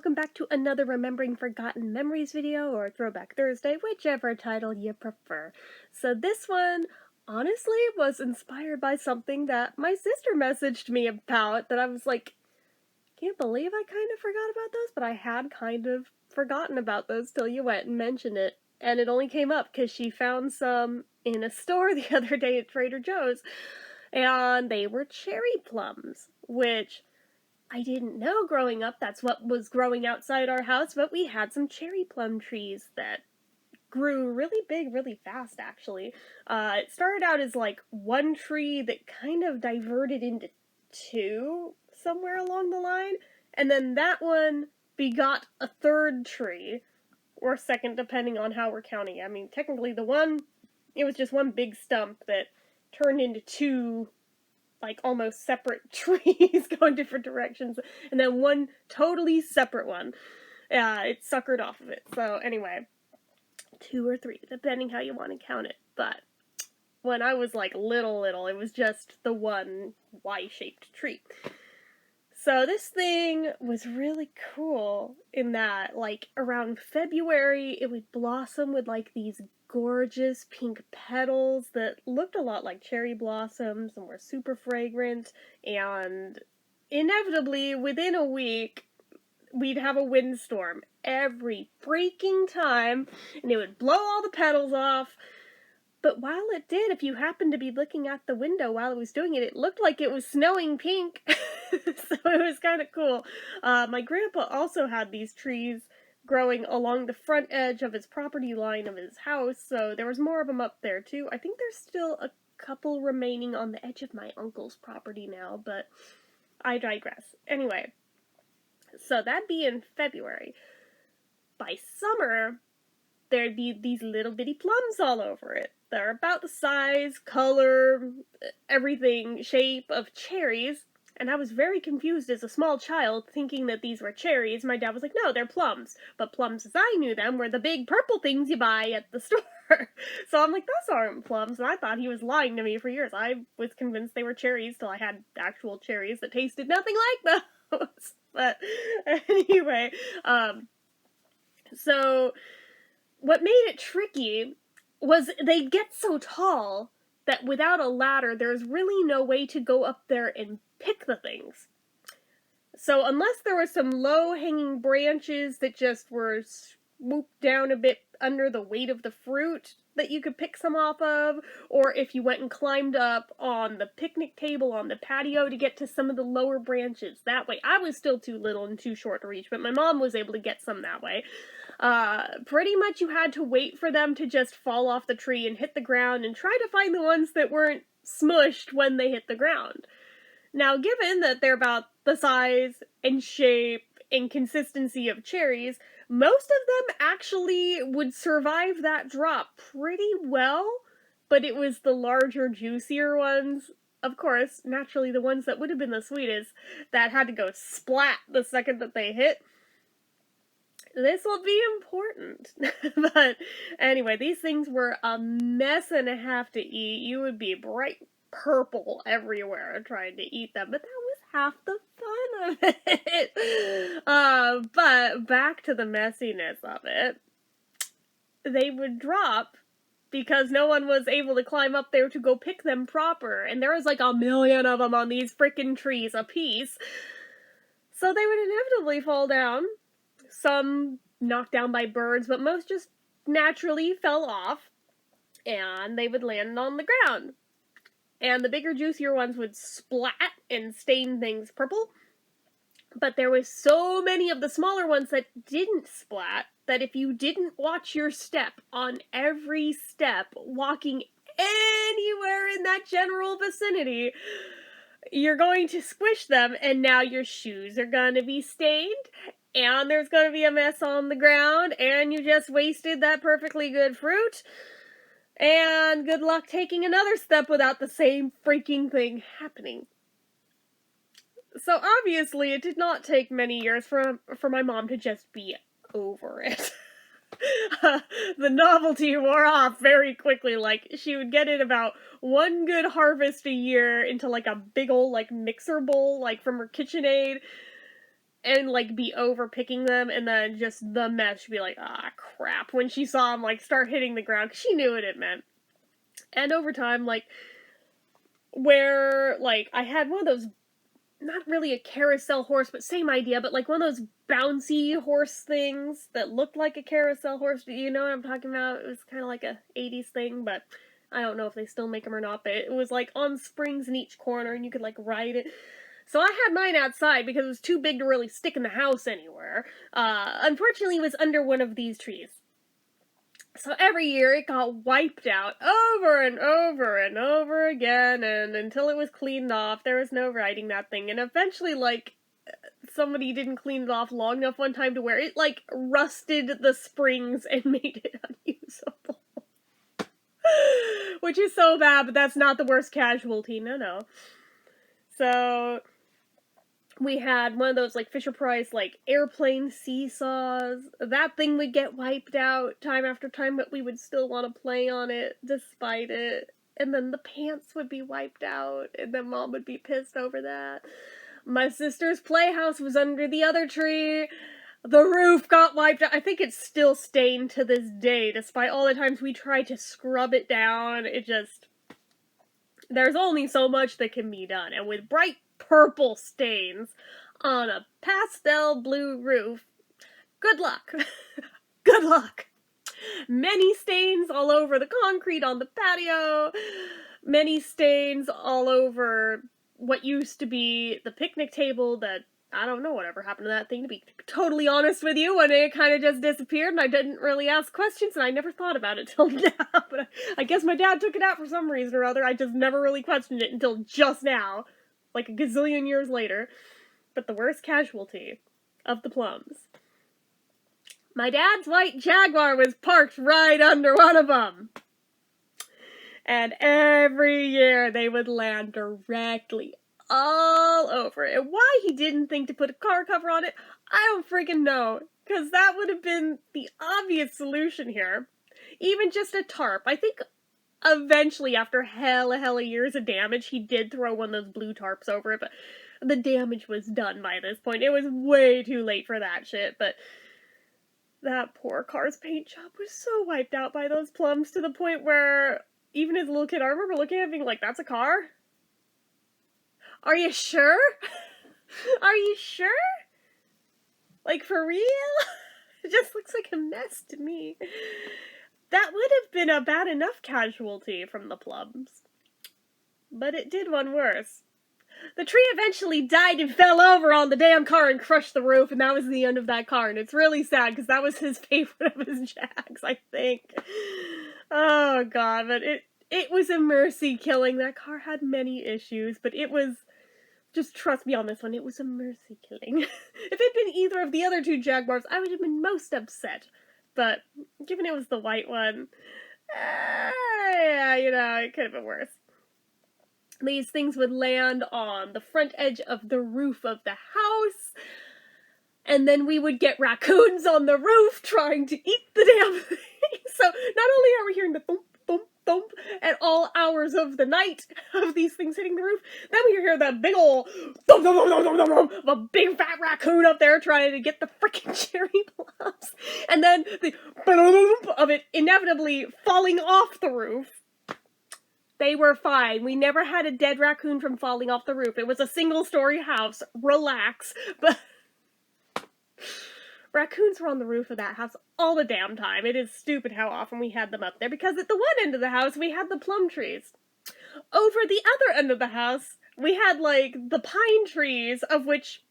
welcome back to another Remembering Forgotten Memories video, or Throwback Thursday, whichever title you prefer. So this one, honestly, was inspired by something that my sister messaged me about that I was like, can't believe I kind of forgot about those, but I had kind of forgotten about those till you went and mentioned it. And it only came up because she found some in a store the other day at Trader Joe's, and they were cherry plums, which I didn't know growing up that's what was growing outside our house, but we had some cherry plum trees that grew really big really fast, actually. It started out as like one tree that kind of diverted into two somewhere along the line, and then that one begot a third tree, or second, depending on how we're counting. I mean, technically it was just one big stump that turned into two like almost separate trees going different directions, and then one totally separate one. It suckered off of it. So anyway, two or three, depending how you want to count it. But when I was like little, it was just the one Y-shaped tree. So this thing was really cool in that, like, around February, it would blossom with, like, these gorgeous pink petals that looked a lot like cherry blossoms and were super fragrant, and inevitably, within a week, we'd have a windstorm every freaking time, and it would blow all the petals off. But while it did, if you happened to be looking out the window while it was doing it, it looked like it was snowing pink. So it was kind of cool. My grandpa also had these trees growing along the front edge of his property line of his house, so there was more of them up there too. I think there's still a couple remaining on the edge of my uncle's property now, but I digress. Anyway, so that'd be in February. By summer, there'd be these little bitty plums all over it. They're about the size, color, everything, shape of cherries, and I was very confused as a small child, thinking that these were cherries. My dad was like, no, they're plums. But plums as I knew them were the big purple things you buy at the store. So I'm like, those aren't plums, and I thought he was lying to me for years. I was convinced they were cherries till I had actual cherries that tasted nothing like those. But anyway, so what made it tricky was they'd get so tall that without a ladder, there's really no way to go up there and pick the things. So unless there were some low-hanging branches that just were swooped down a bit under the weight of the fruit that you could pick some off of, or if you went and climbed up on the picnic table on the patio to get to some of the lower branches that way. I was still too little and too short to reach, but my mom was able to get some that way. Pretty much you had to wait for them to just fall off the tree and hit the ground and try to find the ones that weren't smushed when they hit the ground. Now, given that they're about the size and shape and consistency of cherries, most of them actually would survive that drop pretty well, but it was the larger, juicier ones, of course, naturally the ones that would have been the sweetest, that had to go splat the second that they hit. This will be important. But anyway, these things were a mess and a half to eat. You would be bright purple everywhere trying to eat them, but that was half the fun of it. But back to the messiness of it. They would drop because no one was able to climb up there to go pick them proper, and there was like a million of them on these frickin' trees a piece. So they would inevitably fall down. Some knocked down by birds, but most just naturally fell off, and they would land on the ground. And the bigger, juicier ones would splat and stain things purple. But there was so many of the smaller ones that didn't splat that if you didn't watch your step on every step, walking anywhere in that general vicinity, you're going to squish them, and now your shoes are going to be stained, and there's going to be a mess on the ground, and you just wasted that perfectly good fruit. And good luck taking another step without the same freaking thing happening. So obviously it did not take many years for my mom to just be over it. The novelty wore off very quickly. Like, she would get in about one good harvest a year into like a big old like mixer bowl, like from her KitchenAid. and, like, be over picking them, and then just the mess, she'd be like, ah, crap, when she saw them, like, start hitting the ground, 'cause she knew what it meant. And over time, like, where, like, I had one of those, not really a carousel horse, but same idea, but, like, one of those bouncy horse things that looked like a carousel horse. Do you know what I'm talking about? It was kind of like a 80s thing, but I don't know if they still make them or not, but it was, like, on springs in each corner, and you could, like, ride it. So I had mine outside because it was too big to really stick in the house anywhere. Unfortunately, it was under one of these trees. So every year it got wiped out over and over and over again, and until it was cleaned off, there was no riding that thing. And eventually, like, somebody didn't clean it off long enough one time to where it, like, rusted the springs and made it unusable. Which is so bad, but that's not the worst casualty, no. So we had one of those, like, Fisher-Price, like, airplane seesaws. That thing would get wiped out time after time, but we would still want to play on it despite it. And then the pants would be wiped out, and then Mom would be pissed over that. My sister's playhouse was under the other tree. The roof got wiped out. I think it's still stained to this day, despite all the times we tried to scrub it down. It just... There's only so much that can be done. And with bright purple stains on a pastel blue roof, good luck. Good luck. Many stains all over the concrete on the patio. Many stains all over what used to be the picnic table that, I don't know whatever happened to that thing, to be totally honest with you. One day it kind of just disappeared, and I didn't really ask questions, and I never thought about it till now. But I guess my dad took it out for some reason or other. I just never really questioned it until just now, like a gazillion years later. But the worst casualty of the Plums. My dad's white Jaguar was parked right under one of them. And every year they would land directly all over it. And why he didn't think to put a car cover on it, I don't freaking know. Because that would have been the obvious solution here. Even just a tarp. I think eventually, after hella years of damage, he did throw one of those blue tarps over it, but the damage was done by this point. It was way too late for that shit, but that poor car's paint job was so wiped out by those Plums to the point where, even as a little kid, I remember looking at it being like, that's a car? Are you sure? Are you sure? Like, for real? It just looks like a mess to me. That would have been a bad enough casualty from the Plums. But it did one worse. The tree eventually died and fell over on the damn car and crushed the roof, and that was the end of that car. And it's really sad, because that was his favorite of his Jags, I think. Oh, God, but it was a mercy killing. That car had many issues, but it was... Just trust me on this one, it was a mercy killing. If it'd been either of the other two Jaguars, I would have been most upset. But, given it was the white one, yeah, you know, it could have been worse. These things would land on the front edge of the roof of the house, and then we would get raccoons on the roof trying to eat the damn thing. So, not only are we hearing the thump, thump, thump at all hours of the night of these things hitting the roof, then we hear that big ol' thump, thump, thump, thump, thump, thump of a big fat raccoon up there trying to get the freaking cherry plums, and then the of it inevitably falling off the roof. They were fine. We never had a dead raccoon from falling off the roof. It was a single-story house. Relax. But raccoons were on the roof of that house all the damn time. It is stupid how often we had them up there, because at the one end of the house, we had the plum trees. Over the other end of the house, we had, like, the pine trees, of which,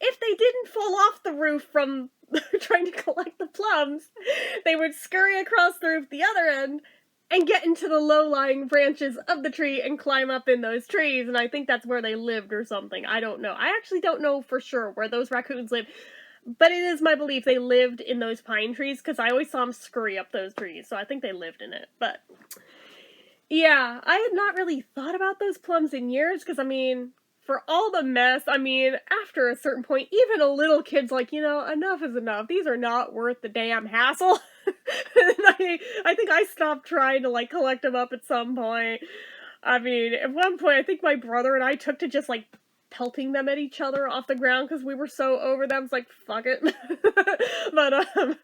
if they didn't fall off the roof from trying to collect the plums, they would scurry across the roof the other end, and get into the low-lying branches of the tree and climb up in those trees, and I think that's where they lived or something. I don't know. I actually don't know for sure where those raccoons live, but it is my belief they lived in those pine trees, because I always saw them scurry up those trees, so I think they lived in it. But, yeah, I had not really thought about those plums in years, because, I mean, for all the mess, I mean, after a certain point, even a little kid's like, you know, enough is enough. These are not worth the damn hassle. And I think I stopped trying to, like, collect them up at some point. I mean, at one point, I think my brother and I took to just, like, pelting them at each other off the ground because we were so over them. It's like, fuck it. But,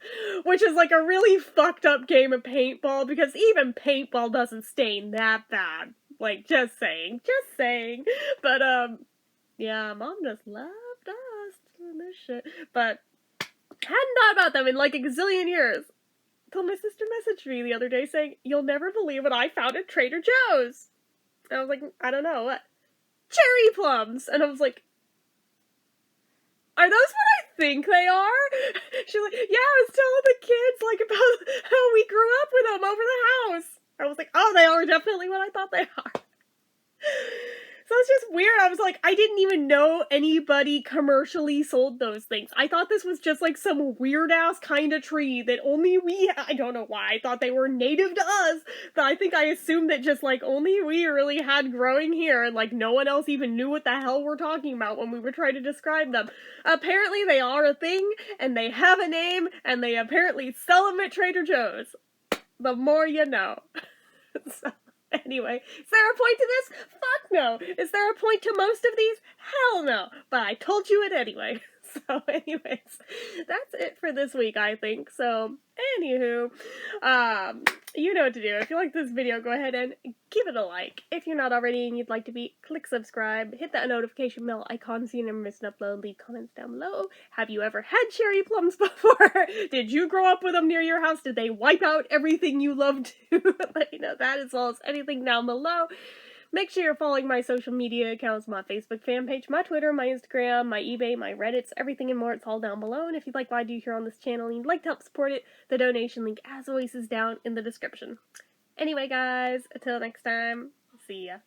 which is like a really fucked up game of paintball, because even paintball doesn't stain that bad. Like, just saying. But, yeah, Mom just loved us doing this shit. But, hadn't thought about them in like a gazillion years. Till my sister messaged me the other day saying, "You'll never believe what I found at Trader Joe's." And I was like, I don't know, what? Cherry plums! And I was like, are those what I think they are? She's like, yeah, I was telling the kids, like, about how we grew up with them over the house. I was like, oh, they are definitely what I thought they are. So it's just weird. I was like, I didn't even know anybody commercially sold those things. I thought this was just like some weird ass kind of tree that only we, I don't know why I thought they were native to us, but I think I assumed that just like only we really had growing here, and like no one else even knew what the hell we're talking about when we were trying to describe them. Apparently they are a thing, and they have a name, and they apparently sell them at Trader Joe's. The more you know. So. Anyway, is there a point to this? Fuck no. Is there a point to most of these? Hell no. But I told you it anyway. So anyways, that's it for this week, I think. So, anywho, you know what to do. If you like this video, go ahead and give it a like. If you're not already and you'd like to be, click subscribe, hit that notification bell icon so you never miss an upload, leave comments down below. Have you ever had cherry plums before? Did you grow up with them near your house? Did they wipe out everything you loved to? Let me know that, as well as anything down below. Make sure you're following my social media accounts, my Facebook fan page, my Twitter, my Instagram, my eBay, my Reddits, everything and more. It's all down below. And if you'd like what I do here on this channel and you'd like to help support it, the donation link, as always, is down in the description. Anyway, guys, until next time, see ya.